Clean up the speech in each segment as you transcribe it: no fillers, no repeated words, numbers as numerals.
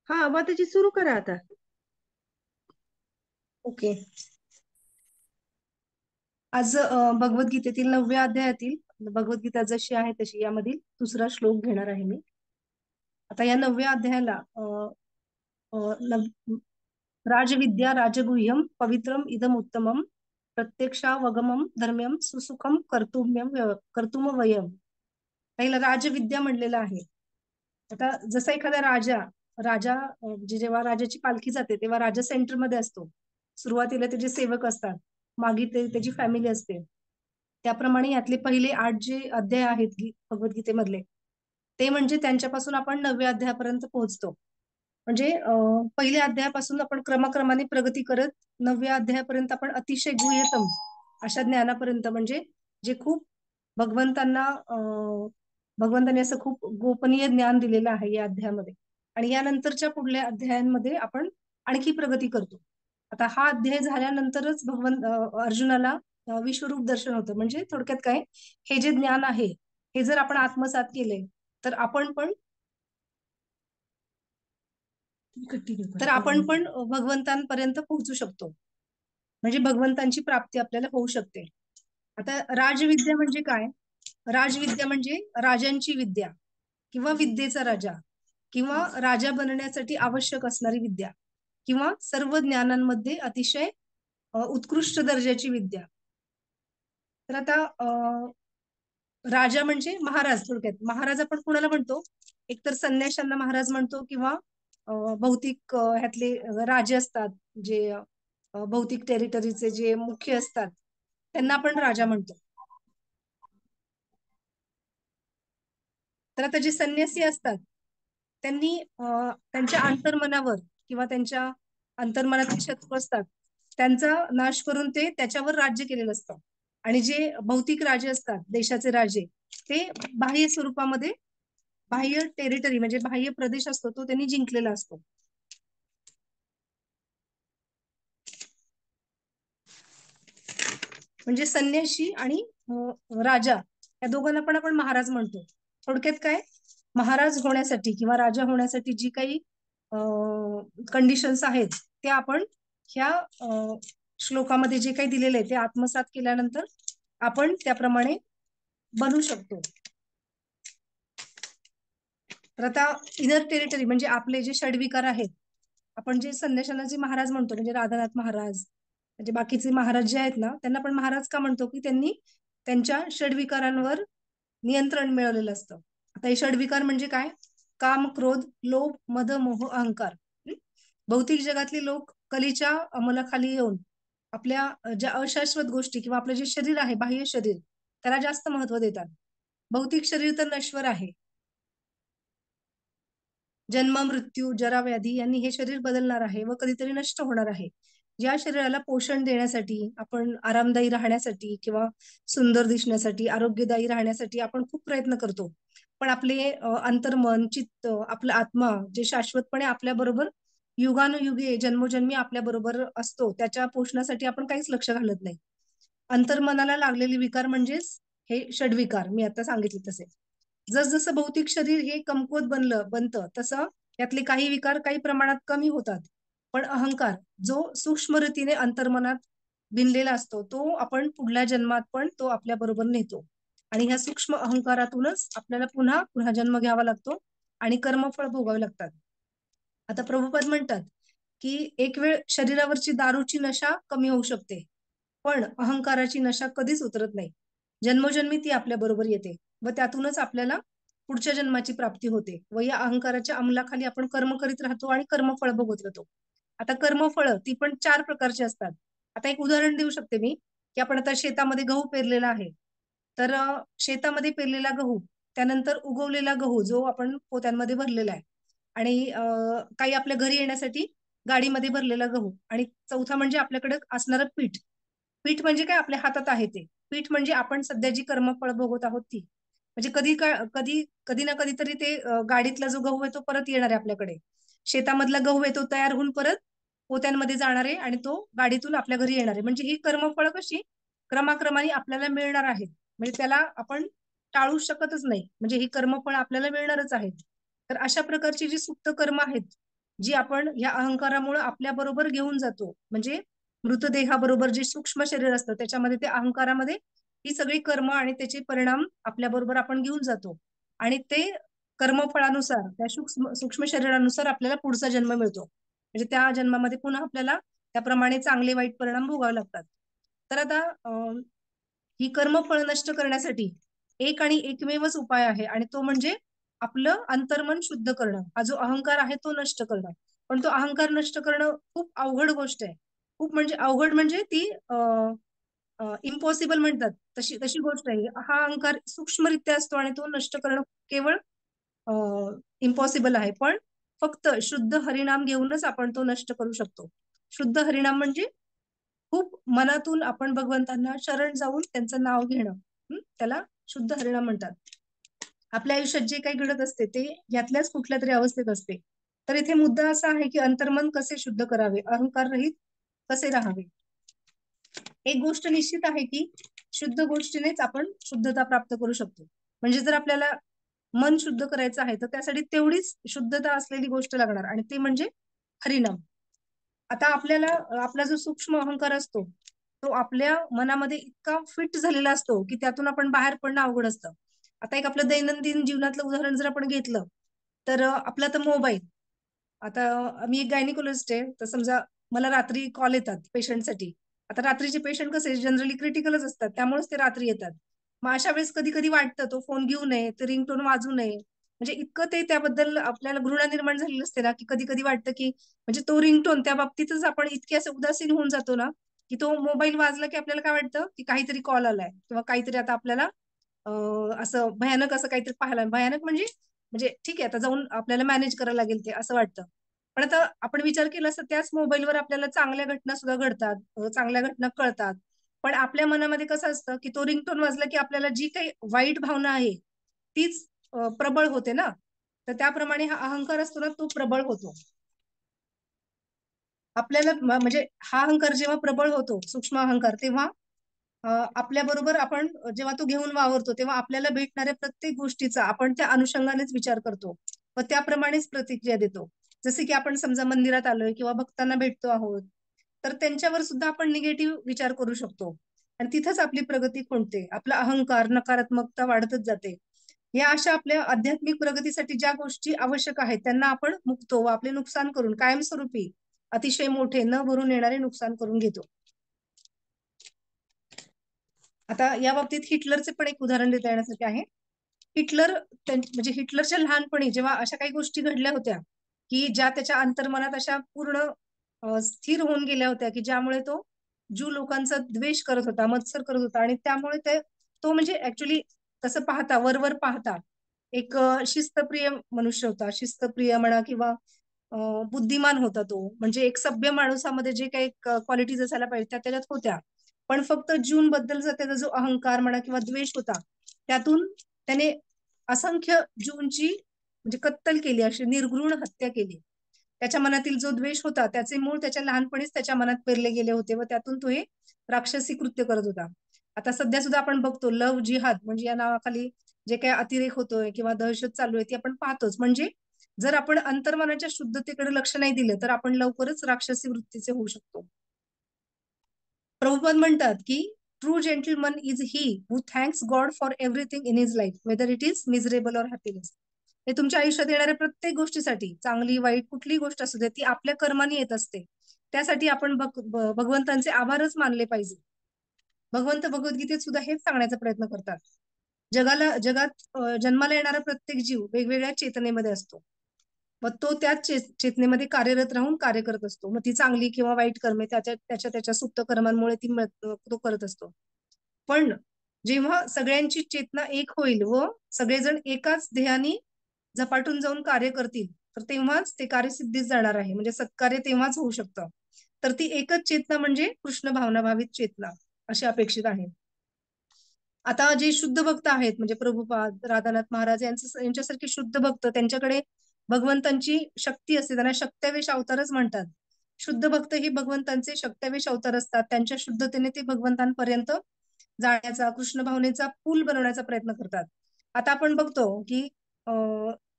हा, मग त्याची सुरू करा आता. ओके. आज भगवद्गीतेतील 9व्या अध्यायातील भगवद्गीता जशी आहे तशी यामधील दुसरा श्लोक घेणार आहे मी. आता या 9व्या अध्यायाला राजविद्या राजगुह्यम पवित्रम इदम उत्तमम प्रत्यक्षावगमम धर्म्यम सुसुखम कर्तुम वयम. पहिला राजविद्या म्हणलेला आहे. आता जसा एखादा राजा राजा म्हणजे जेव्हा राजाची पालखी जाते तेव्हा राजा सेंटरमध्ये असतो. सुरुवातीला त्याचे सेवक असतात, मागे त्याची फॅमिली असते. त्याप्रमाणे यातले पहिले 8 जे अध्याय आहेत भगवद्गीतेमधले, ते म्हणजे त्यांच्यापासून आपण 9व्या अध्यायापर्यंत पोहोचतो. म्हणजे पहिल्या अध्यायापासून आपण क्रमाक्रमाने प्रगती करत 9व्या अध्यायापर्यंत आपण अतिशय गुह्यतम अशा ज्ञानापर्यंत, म्हणजे जे खूप भगवंतांना भगवंतांनी असं खूप गोपनीय ज्ञान दिलेलं आहे या अध्यायामध्ये. आणि यानंतरच्या पुढल्या अध्यायांमध्ये आपण आणखी प्रगती करतो. आता हा अध्याय झाल्यानंतरच अर्जुनाला विश्वरूप दर्शन होतं. म्हणजे थोडक्यात काय, हे जे ज्ञान आहे हे जर आपण आत्मसात केले तर आपण पण भगवंतांपर्यंत पोहोचू शकतो. म्हणजे भगवंतांची प्राप्ती आपल्याला होऊ शकते. आता राजविद्या म्हणजे काय? राजविद्या म्हणजे राजांची विद्या किंवा विद्येचा राजा किंवा राजा बनण्यासाठी आवश्यक असणारी विद्या किंवा सर्व ज्ञानांमध्ये अतिशय उत्कृष्ट दर्जाची विद्या. तर आता राजा म्हणजे महाराज. थोडक्यात महाराज आपण कुणाला म्हणतो? एकतर संन्याशांना महाराज म्हणतो किंवा भौतिक ह्यातले राजे असतात, जे भौतिक टेरिटरीचे जे मुख्य असतात त्यांना आपण राजा म्हणतो. तर आता जे संन्यासी असतात त्यांनी त्यांच्या अंतर्मनावर किंवा त्यांच्या अंतर्मनातील शत्रू असतात त्यांचा नाश करून ते त्याच्यावर राज्य केलेलं असतं. आणि जे भौतिक राजे असतात, देशाचे राजे, ते बाह्य स्वरूपामध्ये बाह्य टेरिटरी म्हणजे बाह्य प्रदेश असतो तो त्यांनी जिंकलेला असतो. म्हणजे संन्याशी आणि राजा या दोघांना पण आपण महाराज म्हणतो. थोडक्यात काय, महाराज होण्यासाठी किंवा राजा होण्यासाठी जी काही कंडिशन्स आहेत ते आपण ह्या श्लोकामध्ये जे काही दिलेले आहे ते आत्मसात केल्यानंतर आपण त्याप्रमाणे बनू शकतो. तर आता इनर टेरिटरी म्हणजे आपले जे षडविकार आहेत, आपण जे संन्याशांना जे महाराज म्हणतो म्हणजे राधानाथ महाराज, म्हणजे बाकीचे महाराज जे आहेत ना त्यांना पण महाराज का म्हणतो? की त्यांनी त्यांच्या षडविकारांवर नियंत्रण मिळवलेलं असतं. आता हे षडविकार म्हणजे काय? काम, क्रोध, लोभ, मद, मोह, अहंकार. भौतिक जगातले लोक कलीच्या अंमलाखाली येऊन आपल्या ज्या अशाश्वत गोष्टी किंवा आपलं जे शरीर आहे, बाह्य शरीर, त्याला जास्त महत्व देतात. भौतिक शरीर तर नश्वर आहे. जन्म, मृत्यू, जरा, व्याधी यांनी हे शरीर बदलणार आहे व कधीतरी नष्ट होणार आहे. ज्या शरीराला पोषण देण्यासाठी, आपण आरामदायी राहण्यासाठी किंवा सुंदर दिसण्यासाठी, आरोग्यदायी राहण्यासाठी आपण खूप प्रयत्न करतो. पण आपले अंतर्मन, चित्त, आपला आत्मा जे शाश्वतपणे आपल्या बरोबर युगानुयुगे जन्मोजन्मी आपल्या बरोबर असतो, त्याच्या पोषणासाठी आपण काहीच लक्ष घालत नाही. अंतर्मनाला लागलेले विकार म्हणजेच हे षडविकार मी आता सांगितले तसे. जसजसं भौतिक शरीर हे कमकुवत बनतं तसं यातले काही विकार काही प्रमाणात कमी होतात. पण अहंकार जो सूक्ष्म रीतीने अंतर्मनात भिनलेला असतो तो आपण पुढल्या जन्मात पण तो आपल्या बरोबर नेतो. आणि ह्या सूक्ष्म अहंकारातूनच आपल्याला पुन्हा पुन्हा जन्म घ्यावा लागतो आणि कर्मफळ भोगावे लागतात. आता प्रभुपाद म्हणतात की एक वेळ शरीरावरची दारूची नशा कमी होऊ शकते, पण अहंकाराची नशा कधीच उतरत नाही. जन्मोजन्मी ती आपल्या बरोबर येते व त्यातूनच आपल्याला पुढच्या जन्माची प्राप्ती होते व या अहंकाराच्या अंमलाखाली आपण कर्म करीत राहतो आणि कर्मफळ भोगत राहतो. आता कर्मफळ ती पण 4 प्रकारची असतात. आता एक उदाहरण देऊ शकते मी, की आपण आता शेतामध्ये गहू पेरलेला आहे. तर शेतामध्ये पेरलेला गहू, त्यानंतर उगवलेला गहू जो आपण पोत्यांमध्ये भरलेला आहे आणि काही आपल्या घरी येण्यासाठी गाडीमध्ये भरलेला गहू आणि चौथा म्हणजे आपल्याकडे असणारं पीठ. पीठ म्हणजे काय? आपल्या हातात आहे ते. पीठ म्हणजे आपण सध्या जी कर्मफळ भोगत आहोत ती. म्हणजे कधी ना कधीतरी ते गाडीतला जो गहू आहे तो परत येणार आहे आपल्याकडे. शेतामधला गहू आहे तो तयार होऊन परत पोत्यांमध्ये जाणार आहे आणि तो गाडीतून आपल्या घरी येणार आहे. म्हणजे ही कर्मफळ कशी क्रमाक्रमाने आपल्याला मिळणार आहेत. म्हणजे त्याला आपण टाळू शकतच नाही, म्हणजे ही कर्मफळ आपल्याला मिळणारच आहेत. तर अशा प्रकारची जी सुप्त कर्म आहेत, जी आपण या अहंकारामुळे आपल्या बरोबर घेऊन जातो, म्हणजे मृतदेहाबरोबर जे सूक्ष्म शरीर असतं त्याच्यामध्ये ते अहंकारामध्ये ही सगळी कर्म आणि त्याचे परिणाम आपल्या बरोबर आपण घेऊन जातो आणि ते कर्मफळानुसार त्या सूक्ष्म सूक्ष्म शरीरानुसार आपल्याला पुढचा जन्म मिळतो. म्हणजे त्या जन्मामध्ये पुन्हा आपल्याला त्याप्रमाणे चांगले वाईट परिणाम भोगावे लागतात. तर आता ही कर्मफळ नष्ट करण्यासाठी एक आणि एकमेवच उपाय आहे आणि तो म्हणजे आपलं अंतर्मन शुद्ध करणं. हा जो अहंकार आहे तो नष्ट करणं. पण तो अहंकार नष्ट करणं खूप अवघड गोष्ट आहे. खूप म्हणजे अवघड म्हणजे ती इम्पॉसिबल म्हणतात तशी तशी गोष्ट आहे. हा अहंकार सूक्ष्मरित्या असतो आणि तो नष्ट करणं केवळ इम्पॉसिबल आहे. पण फक्त शुद्ध हरिनाम घेऊनच आपण तो नष्ट करू शकतो. शुद्ध हरिनाम म्हणजे खूप मनातून आपण भगवंतांना शरण जाऊन त्यांचं नाव घेणं. त्याला शुद्ध हरिनाम म्हणतात. आपल्या आयुष्यात जे काही घडत असते ते यातल्याच कुठल्या तरी अवस्थेत असते. तर इथे मुद्दा असा आहे की अंतर्मन कसे शुद्ध करावे, अहंकार रहित कसे राहावे. एक गोष्ट निश्चित आहे की शुद्ध गोष्टीनेच आपण शुद्धता प्राप्त करू शकतो. म्हणजे जर आपल्याला मन शुद्ध करायचं आहे तर त्यासाठी तेवढीच शुद्धता असलेली गोष्ट लागणार आणि ते म्हणजे हरिनाम. आता आपल्याला आपला जो सूक्ष्म अहंकार असतो तो आपल्या मनामध्ये इतका फिट झालेला असतो की त्यातून आपण बाहेर पडणं अवघड असतं. आता एक आपलं दैनंदिन जीवनातलं उदाहरण जर आपण घेतलं तर आपला तर मोबाईल. आता मी एक गायनिकोलॉजिस्ट आहे, तर समजा मला रात्री कॉल येतात पेशंटसाठी. आता रात्रीचे पेशंट कसे जनरली क्रिटिकलच असतात, त्यामुळेच ते रात्री येतात. मग अशा वेळेस कधी-कधी वाटतं तो फोन घेऊ नये, ते रिंगटोन वाजवू नये. म्हणजे इतकं ते त्याबद्दल आपल्याला घृणा निर्माण झालेली असते ना, की कधी-कधी वाटतं, की म्हणजे तो रिंगटोन त्या बाबतीतच आपण इतके असे उदासीन होऊन जातो ना, की तो मोबाईल वाजला की आपल्याला काय वाटतं, की काहीतरी कॉल आलाय किंवा काहीतरी आता आपल्याला अ, असं भयानक असं काहीतरी पाहायला भयानक म्हणजे म्हणजे ठीक आहे आता जाऊन आपल्याला मॅनेज करायला लागेल ते असं वाटतं. पण आता आपण विचार केला असता त्याच मोबाईलवर आपल्याला चांगल्या घटना सुद्धा घडतात, चांगल्या घटना कळतात. पण आपल्या मनामध्ये कसं असतं, की तो रिंगटोन वाजला की आपल्याला जी काही वाईट भावना आहे, तीच प्रबळ होते ना. तर त्याप्रमाणे हा अहंकार असतो ना, तो प्रबळ होतो. आपल्याला म्हणजे हा अहंकार जेव्हा प्रबळ होतो, सूक्ष्म अहंकार, तेव्हा आपल्याबरोबर आपण जेव्हा तो घेऊन वावरतो, तेव्हा आपल्याला भेटणाऱ्या प्रत्येक गोष्टीचा आपण त्या अनुषंगानेच विचार करतो व त्याप्रमाणेच प्रतिक्रिया देतो. जसे की आपण समजा मंदिरात आलोय किंवा भक्तांना भेटतो आहोत, तर त्यांच्यावर सुद्धा आपण निगेटिव्ह विचार करू शकतो आणि तिथंच आपली प्रगती खुंटते. आपला अहंकार, नकारात्मकता वाढतच जाते. या अशा आपल्या आध्यात्मिक प्रगतीसाठी ज्या गोष्टी आवश्यक आहेत, त्यांना आपण मुकतो व आपले नुकसान करून कायमस्वरूपी अतिशय मोठे न भरून येणारे नुकसान करून घेतो. आता या बाबतीत हिटलरचे पण एक उदाहरण देता येण्यासारखे आहे. हिटलर म्हणजे हिटलरच्या लहानपणी जेव्हा अशा काही गोष्टी घडल्या होत्या, की ज्या त्याच्या अंतर्मनात अशा पूर्ण स्थिर होऊन गेल्या होत्या, की ज्यामुळे तो ज्यू लोकांचा द्वेष करत होता, मत्सर करत होता आणि त्यामुळे तो म्हणजे ॲक्चुअली तसं पाहता, वरवर पाहता एक शिस्तप्रिय मनुष्य होता. शिस्तप्रिय म्हणा किंवा अ, बुद्धिमान होता तो. म्हणजे एक सभ्य माणसामध्ये जे काही क्वालिटीज असायला पाहिजे त्या त्याच्यात होत्या. पण फक्त ज्यूंबद्दलचा त्याचा जो अहंकार म्हणा किंवा द्वेष होता, त्यातून त्याने असंख्य ज्यूंची म्हणजे कत्तल केली, अशी निर्घृण हत्या केली. त्याच्या मनातील जो द्वेष होता, त्याचे मूळ त्याच्या लहानपणीच त्याच्या मनात पेरले गेले होते व त्यातून तो हे राक्षसी कृत्य करत होता. आता सध्या सुद्धा आपण बघतो लव्ह जिहाद म्हणजे या नावाखाली जे काही अतिरेक होतोय किंवा दहशत चालू आहे ती आपण पाहतोच. म्हणजे जर आपण अंतर्मनाच्या शुद्धतेकडे लक्ष नाही दिलं, तर आपण लवकरच राक्षसी वृत्तीचे होऊ शकतो. प्रभुपाद म्हणतात, की true gentleman is he who thanks God for everything in his life, whether it is miserable or happiness. हे तुमच्या आयुष्यात येणाऱ्या प्रत्येक गोष्टीसाठी, चांगली, वाईट कुठलीही गोष्ट असू दे, ती आपल्या कर्माने येत असते. त्यासाठी आपण भगवंतांचे आभारच मानले पाहिजे. भगवंत भगवद्गीतेत सुद्धा हेच सांगण्याचा प्रयत्न करतात. जगात जन्माला येणारा प्रत्येक जीव वेगवेगळ्या चेतनेमध्ये असतो. मग तो त्याच चेतनेमध्ये कार्यरत राहून कार्य करत असतो. मग ती चांगली किंवा वाईट कर्मे त्याच्या त्याच्या त्याच्या सुप्त कर्मांमुळे तो करत असतो. पण जेव्हा सगळ्यांची चेतना एक होईल व सगळेजण एकाच ध्येयाने झपाटून जाऊन कार्य करतील, तर तेव्हाच ते कार्य सिद्धीस जाणार आहे. म्हणजे सत्कार्य तेव्हाच होऊ शकतं. तर ती एकच चेतना म्हणजे कृष्ण भावनाभावित चेतना अशी अपेक्षित आहे. आता जे शुद्ध भक्त आहेत म्हणजे प्रभुपाद, राधानाथ महाराज यांच्यासारखे शुद्ध भक्त त्यांच्याकडे भगवंतांची शक्ती असते. त्यांना शक्त्यावेश अवतारच म्हणतात. शुद्ध भक्त हे भगवंतांचे शक्त्यावेश अवतार असतात. त्यांच्या शुद्धतेने ते भगवंतांपर्यंत जाण्याचा, कृष्ण भावनेचा पूल बनवण्याचा प्रयत्न करतात. आता आपण बघतो की अ,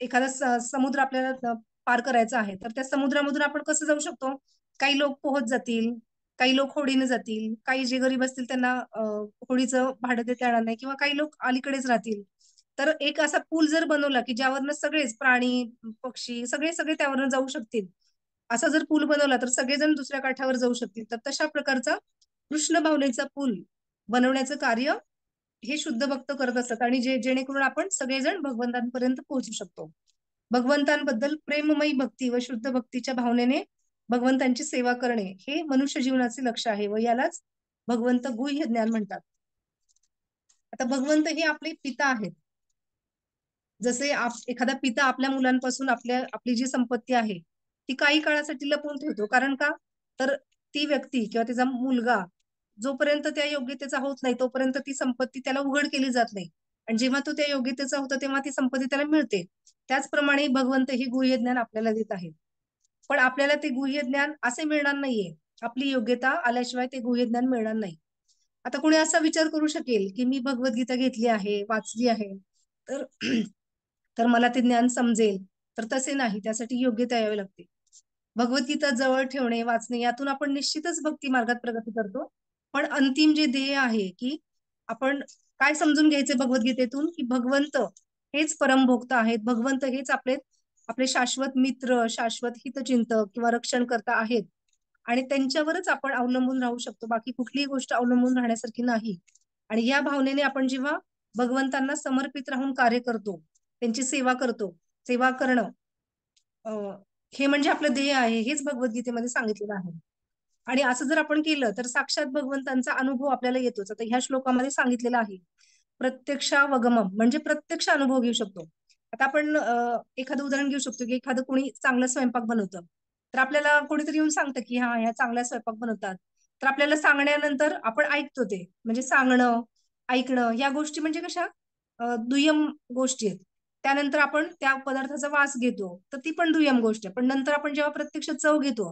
एखादा समुद्र आपल्याला पार करायचा आहे, तर त्या समुद्रामधून आपण कसं जाऊ शकतो? काही लोक पोहत जातील, काही लोक होडीने जातील, काही जे गरीब असतील त्यांना होडीचं भाडं देता येणार नाही किंवा काही लोक अलीकडेच राहतील. तर एक असा पूल जर बनवला की ज्यावरनं सगळेच प्राणी, पक्षी सगळे सगळे त्यावरनं जाऊ शकतील. असा जर पूल बनवला तर सगळेजण दुसऱ्या काठावर जाऊ शकतील. तर तशा प्रकारचा कृष्ण भावनेचा पूल बनवण्याचं कार्य हे शुद्ध भक्त करत असतात आणि जेणेकरून आपण सगळेजण भगवंतांपर्यंत पोहोचू शकतो. भगवंतांबद्दल प्रेममयी भक्ती व शुद्ध भक्तीच्या भावनेने भगवंतांची सेवा करणे हे मनुष्य जीवनाचे लक्ष्य आहे व यालाच भगवंत गुह्य ज्ञान म्हणतात. आता भगवंत हे आपले पिता आहेत. जसे एखादा पिता आपल्या मुलांपासून आपली जी संपत्ती आहे ती काही काळासाठी लपवून ठेवतो. कारण का? तर ती व्यक्ती किंवा त्याचा मुलगा जोपर्यंत त्या योग्यतेचा होत नाही तोपर्यंत ती संपत्ती त्याला उघड केली जात नाही. आणि जेव्हा तो त्या योग्यतेचा होतो तेव्हा ती संपत्ती त्याला मिळते. त्याचप्रमाणे भगवंत हे गुह्य ज्ञान आपल्याला देत आहेत. पण आपल्याला ते गुह्य ज्ञान असे मिळणार नाहीये. आपली योग्यता आल्याशिवाय ते गुह्य ज्ञान मिळणार नाही. आता कोणी असा विचार करू शकेल की मी भगवद्गीता घेतली आहे, वाचली आहे, तर तर मला ते ज्ञान समजेल. तर तसे नाही, त्यासाठी योग्यता यावी लागते. भगवद्गीता जवळ ठेवणे, वाचणे यातून आपण निश्चितच भक्ती मार्गात प्रगती करतो. पण अंतिम जे ध्येय आहे की आपण काय समजून घ्यायचे भगवद्गीतेतून की भगवंत हेच परमभोक्त आहेत. भगवंत हेच आपले आपले शाश्वत मित्र, शाश्वत हितचिंतक किंवा रक्षणकर्ता आहेत. आणि त्यांच्यावरच आपण अवलंबून राहू शकतो. बाकी कुठलीही गोष्ट अवलंबून राहण्यासारखी नाही. आणि या भावनेने आपण जेव्हा भगवंतांना समर्पित राहून कार्य करतो, त्यांची सेवा करतो, सेवा करणं अ, हे म्हणजे आपलं ध्येय आहे, हेच भगवद्गीतेमध्ये सांगितलेलं आहे. आणि असं जर आपण केलं तर साक्षात भगवंतांचा अनुभव आपल्याला येतोच. आता ह्या श्लोकामध्ये सांगितलेलं आहे प्रत्यक्षावगमम म्हणजे प्रत्यक्ष अनुभव घेऊ शकतो. आता आपण एखादं उदाहरण घेऊ शकतो की एखादं कोणी चांगला स्वयंपाक बनवतं. तर आपल्याला कोणीतरी येऊन सांगतं की हा ह्या चांगला स्वयंपाक बनवतात. तर आपल्याला सांगण्यानंतर आपण ऐकतो ते. म्हणजे सांगणं, ऐकणं या गोष्टी म्हणजे कशा दुय्यम गोष्टी आहेत. त्यानंतर आपण त्या पदार्थाचा वास घेतो. तर ती पण दुय्यम गोष्ट आहे. पण नंतर आपण जेव्हा प्रत्यक्ष चव घेतो,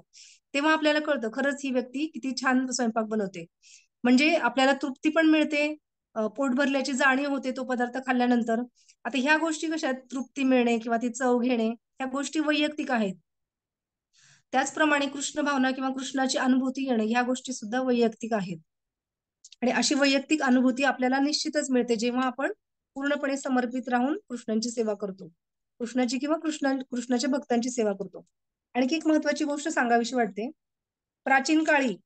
तेव्हा आपल्याला कळतं खरंच ही व्यक्ती किती छान स्वयंपाक बनवते. म्हणजे आपल्याला तृप्ती पण मिळते, पोट भरल्याची जाणीव होते तो पदार्थ खाल्ल्यानंतर. आता ह्या गोष्टी कशा आहेत, तृप्ती मिळणे किंवा ती चव घेणे, ह्या गोष्टी वैयक्तिक आहेत. त्याचप्रमाणे कृष्ण भावना किंवा कृष्णाची अनुभूती येणे ह्या गोष्टी सुद्धा वैयक्तिक आहेत. आणि अशी वैयक्तिक अनुभूती आपल्याला निश्चितच मिळते जेव्हा आपण पूर्णपणे समर्पित राहून कृष्णांची सेवा करतो. कृष्णाची किंवा कृष्णाच्या भक्तांची सेवा करतो. आणखी एक महत्वाची गोष्ट सांगावीशी वाटते. प्राचीन काळी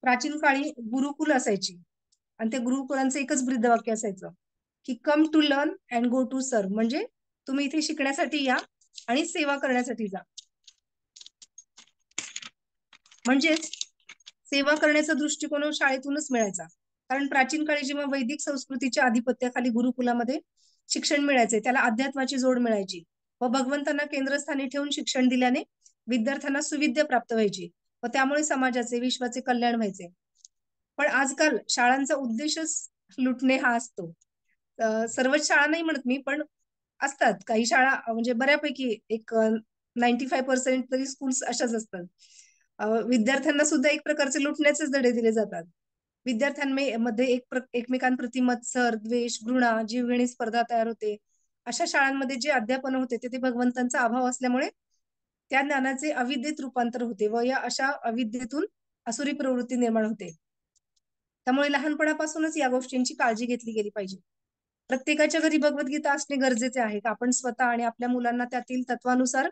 प्राचीन काळी गुरुकुल असायची आणि त्या गुरुकुलांचं एकच ब्रीदवाक्य असायचं की come to learn and go to serve. म्हणजे तुम्ही इथे शिकण्यासाठी या आणि सेवा करण्यासाठी जा. म्हणजेच सेवा करण्याचा दृष्टिकोन शाळेतूनच मिळायचा. कारण प्राचीन काळी जेव्हा वैदिक संस्कृतीच्या आधिपत्याखाली गुरुकुलामध्ये शिक्षण मिळायचे त्याला अध्यात्माची जोड मिळायची व भगवंतांना केंद्रस्थानी ठेवून शिक्षण दिल्याने विद्यार्थ्यांना सुविद्या प्राप्त व्हायची व त्यामुळे समाजाचे विश्वाचे कल्याण व्हायचे. पण आजकाल शाळांचा उद्देशच लुटणे हा असतो. सर्वच शाळा नाही म्हणत मी, पण असतात काही शाळा म्हणजे बऱ्यापैकी एक 95% तरी स्कूल्स अशाच असतात. विद्यार्थ्यांना सुद्धा एक प्रकारचे लुटण्याचेच धडे दिले जातात. विद्यार्थ्यांमध्ये एकमेकांप्रती मत्सर, द्वेष, घृणा, जीवघेणी स्पर्धा तयार होते. अशा शाळांमध्ये जे अध्यापन होते ते भगवंतांचा अभाव असल्यामुळे त्या ज्ञानाचे अविद्येत रूपांतर होते व या अशा अविद्येतून असुरी प्रवृत्ती निर्माण होते. त्यामुळे लहानपणापासूनच या गोष्टींची काळजी घेतली गेली पाहिजे. प्रत्येकाच्या घरी भगवद्गीता असणे गरजेचे आहे. आपण स्वतः आणि आपल्या मुलांना त्यातील तत्वानुसार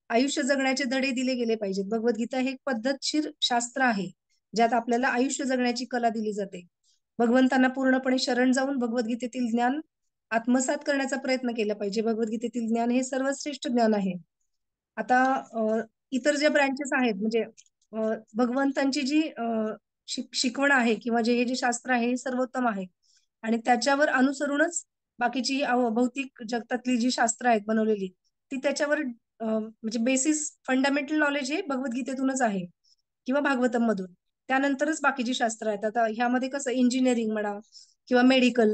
आयुष्य जगण्याचे धडे दिले गेले पाहिजेत. भगवद्गीता हे एक पद्धतशीर शास्त्र आहे, ज्यात आपल्याला आयुष्य जगण्याची कला दिली जाते. भगवंतांना पूर्णपणे शरण जाऊन भगवद्गीतेतील ज्ञान आत्मसात करण्याचा प्रयत्न केला पाहिजे. भगवद्गीतेतील ज्ञान हे सर्वश्रेष्ठ ज्ञान आहे. आता इतर ज्या ब्रँचेस आहेत म्हणजे भगवंतांची जी शिकवण आहे किंवा हे जे शास्त्र आहे हे सर्वोत्तम आहे आणि त्याच्यावर अनुसरूनच बाकीची भौतिक जगतातली जी शास्त्र आहेत बनवलेली ती त्याच्यावर म्हणजे बेसिस फंडामेंटल नॉलेज हे भगवद्गीतेतूनच आहे किंवा भागवतम मधून. त्यानंतरच बाकीची शास्त्र आहेत. आता ह्यामध्ये कसं इंजिनिअरिंग म्हणा किंवा मेडिकल,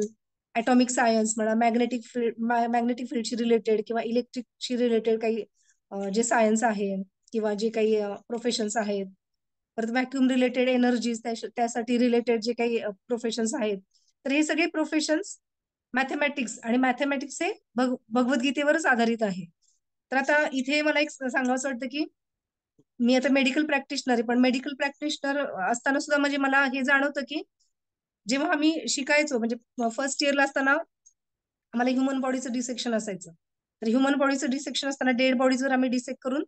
ॲटॉमिक सायन्स म्हणा, मॅग्नेटिक फील्डशी रिलेटेड किंवा इलेक्ट्रिकशी रिलेटेड काही जे सायन्स आहे किंवा जे काही प्रोफेशन्स आहेत, परत व्हॅक्युम रिलेटेड एनर्जीज त्यासाठी रिलेटेड जे काही प्रोफेशन्स आहेत, तर हे सगळे प्रोफेशन्स मॅथमॅटिक्स आणि मॅथमॅटिक्स हे भगवद्गीतेवरच आधारित आहे. तर आता इथे मला एक सांगावंसं वाटतं की मी आता मेडिकल प्रॅक्टिशनर आहे, पण मेडिकल प्रॅक्टिशनर असताना सुद्धा म्हणजे मला हे जाणवतं की जेव्हा आम्ही शिकायचो म्हणजे फर्स्ट इयरला असताना आम्हाला ह्युमन बॉडीचं डिसेक्शन असायचं. तर ह्युमन बॉडीचं डिसेक्शन असताना डेड बॉडीजवर आम्ही डिसेक्ट करून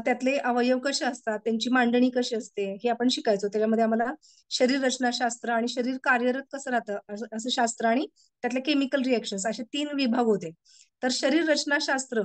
त्यातले अवयव कसे असतात, त्यांची मांडणी कशी असते, हे आपण शिकायचो. त्याच्यामध्ये आम्हाला शरीर रचनाशास्त्र आणि शरीर कार्यरत कसं राहतं असं शास्त्र आणि त्यातले केमिकल रिएक्शन्स असे 3 विभाग होते. तर शरीर रचनाशास्त्र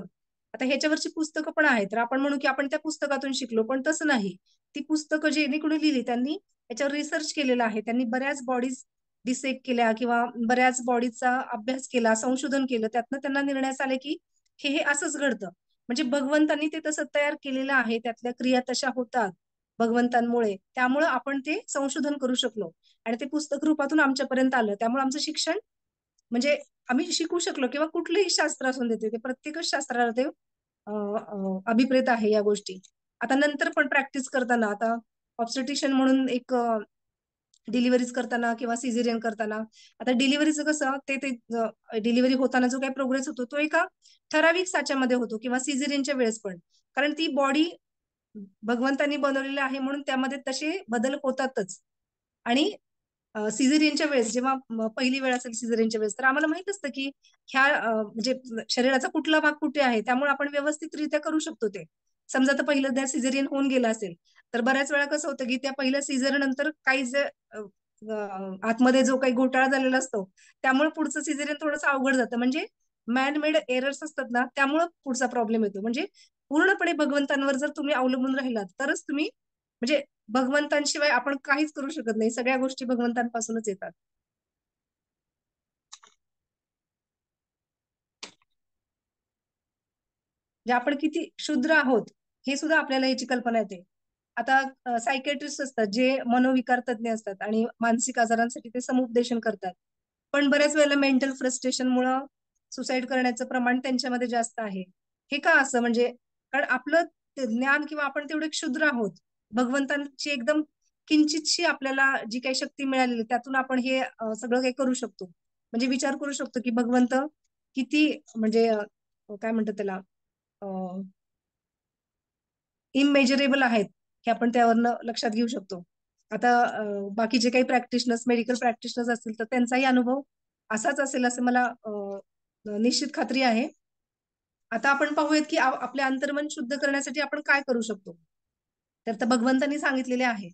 आता ह्याच्यावरची पुस्तकं पण आहेत. तर आपण म्हणू की आपण त्या पुस्तकातून शिकलो, पण तसं नाही. ती पुस्तकं ज्यांनी कोणी लिहिली त्यांनी याच्यावर रिसर्च केलेला आहे. त्यांनी बऱ्याच बॉडीज डिसेक्ट केल्या किंवा बऱ्याच बॉडीचा अभ्यास केला, संशोधन केलं. त्यातनं त्यांना निर्णयास आले की हे असंच घडतं. म्हणजे भगवंतांनी ते तसं तयार केलेलं आहे. त्यातल्या क्रिया तशा होतात भगवंतांमुळे. त्यामुळं आपण ते संशोधन करू शकलो आणि ते पुस्तक रूपातून आमच्यापर्यंत आलं. त्यामुळे आमचं शिक्षण म्हणजे आम्ही शिकू शकलो किंवा कुठलंही शास्त्र असून देते ते प्रत्येकच शास्त्राला ते अभिप्रेत आहे या गोष्टी. आता नंतर पण प्रॅक्टिस करताना आता ऑब्स्टेट्रिशियन म्हणून एक डिलिव्हरीज करताना किंवा सिझेरियन करताना आता डिलिव्हरीचं कसं ते ते डिलिव्हरी होताना जो काही प्रोग्रेस होतो तो एका ठराविक साच्यामध्ये होतो किंवा सिझेरियनच्या वेळेस पण कारण ती बॉडी भगवंतांनी बनवलेली आहे म्हणून त्यामध्ये तसे बदल होतातच आणि सिझेरियनच्या वेळेस जेव्हा पहिली वेळ असेल सिझेरियनच्या वेळेस तर आम्हाला माहित असतं की ह्या म्हणजे शरीराचा कुठला भाग कुठे आहे त्यामुळे आपण व्यवस्थितरित्या करू शकतो ते समजा तर पहिलं त्या सिझेरियन होऊन गेलं असेल तर बऱ्याच वेळा कसं होतं की त्या पहिल्या सिझर नंतर काही जे आतमध्ये जो काही घोटाळा झालेला असतो त्यामुळे पुढचं सिझेरियन थोडंसं अवघड जातं म्हणजे मॅन मेड एरर्स असतात ना त्यामुळे पुढचा प्रॉब्लेम येतो म्हणजे पूर्णपणे भगवंतांवर जर तुम्ही अवलंबून राहिलात तरच तुम्ही म्हणजे भगवंतांशिवाय आपण काहीच करू शकत नाही सगळ्या गोष्टी भगवंतांपासूनच येतात. म्हणजे आपण किती क्षुद्र आहोत हे सुद्धा आपल्याला याची कल्पना येते. आता सायकेट्रिस्ट असतात जे मनोविकार तज्ञ असतात आणि मानसिक आजारांसाठी ते समुपदेशन करतात. पण बऱ्याच वेळेला मेंटल फ्रस्ट्रेशन मुळे सुसाईड करण्याचं प्रमाण त्यांच्यामध्ये जास्त आहे. हे का असं म्हणजे कारण आपलं ते ज्ञान किंवा आपण तेवढे क्षुद्र आहोत. भगवंतांची एकदम किंचितशी आपल्याला जी काही शक्ती मिळालेली त्यातून आपण हे सगळं काही करू शकतो. म्हणजे विचार करू शकतो की भगवंत किती म्हणजे काय म्हणतात त्याला इमेजरेबल आहेत हे आपण त्यावरनं लक्षात घेऊ शकतो. आता बाकीचे काही प्रॅक्टिशनर्स मेडिकल प्रॅक्टिशनर्स असतील तर त्यांचाही अनुभव असाच असेल असं मला निश्चित खात्री आहे. आता आपण पाहूयात की आपले अंतर्मन शुद्ध करण्यासाठी आपण काय करू शकतो. तर भगवंतांनी सांगितलेले आहे